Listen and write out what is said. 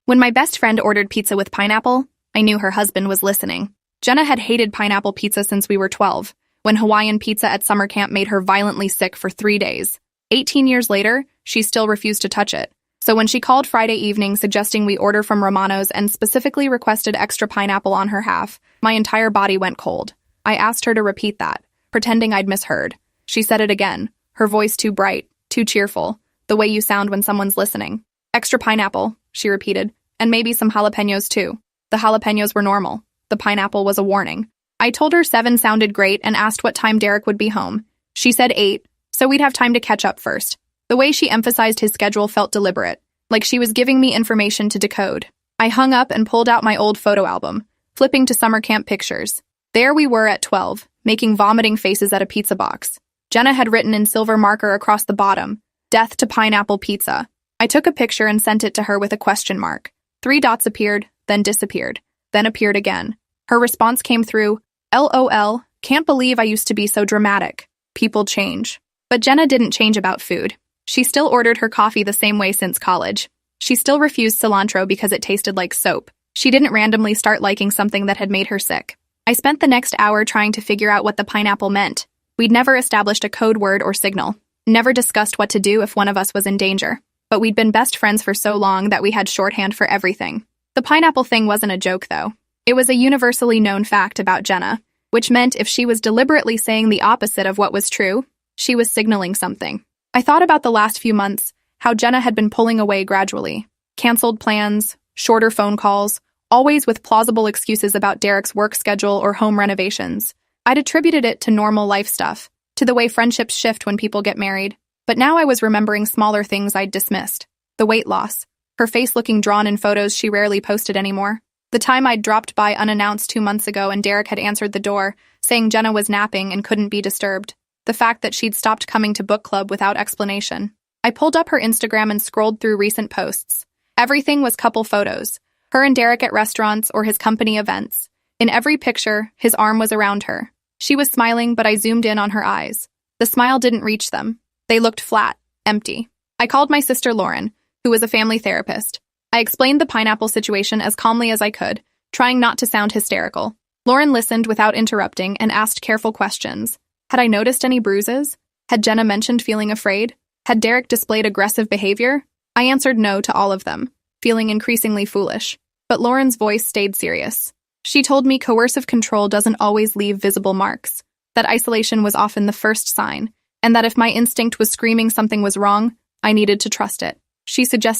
When my best friend ordered pizza with pineapple, I knew her husband was listening. Jenna had hated pineapple pizza since we were 12, when Hawaiian pizza at summer camp made her violently sick for 3 days. 18 years later, she still refused to touch it. So when she called Friday evening suggesting we order from Romano's and specifically requested extra pineapple on her half, my entire body went cold. I asked her to repeat that, pretending I'd misheard. She said it again, her voice too bright, too cheerful, the way you sound when someone's listening. Extra pineapple, she repeated, and maybe some jalapenos too. The jalapenos were normal. The pineapple was a warning. I told her 7 sounded great and asked what time Derek would be home. She said 8, so we'd have time to catch up first. The way she emphasized his schedule felt deliberate, like she was giving me information to decode. I hung up and pulled out my old photo album, flipping to summer camp pictures. There we were at 12, making vomiting faces at a pizza box. Jenna had written in silver marker across the bottom, "Death to pineapple pizza." I took a picture and sent it to her with a question mark. 3 dots appeared, then disappeared, then appeared again. Her response came through, "LOL, can't believe I used to be so dramatic. People change." But Jenna didn't change about food. She still ordered her coffee the same way since college. She still refused cilantro because it tasted like soap. She didn't randomly start liking something that had made her sick. I spent the next hour trying to figure out what the pineapple meant. We'd never established a code word or signal, never discussed what to do if one of us was in danger. But we'd been best friends for so long that we had shorthand for everything. The pineapple thing wasn't a joke, though. It was a universally known fact about Jenna, which meant if she was deliberately saying the opposite of what was true, she was signaling something. I thought about the last few months, how Jenna had been pulling away gradually. Canceled plans, shorter phone calls, always with plausible excuses about Derek's work schedule or home renovations. I'd attributed it to normal life stuff, to the way friendships shift when people get married. But now I was remembering smaller things I'd dismissed. The weight loss, her face looking drawn in photos she rarely posted anymore. The time I'd dropped by unannounced 2 months ago and Derek had answered the door, saying Jenna was napping and couldn't be disturbed. The fact that she'd stopped coming to book club without explanation. I pulled up her Instagram and scrolled through recent posts. Everything was couple photos. Her and Derek at restaurants or his company events. In every picture, his arm was around her. She was smiling, but I zoomed in on her eyes. The smile didn't reach them. They looked flat, empty. I called my sister Lauren, who was a family therapist. I explained the pineapple situation as calmly as I could, trying not to sound hysterical. Lauren listened without interrupting and asked careful questions. Had I noticed any bruises? Had Jenna mentioned feeling afraid? Had Derek displayed aggressive behavior? I answered no to all of them, feeling increasingly foolish. But Lauren's voice stayed serious. She told me coercive control doesn't always leave visible marks, that isolation was often the first sign, and that if my instinct was screaming something was wrong, I needed to trust it. She suggested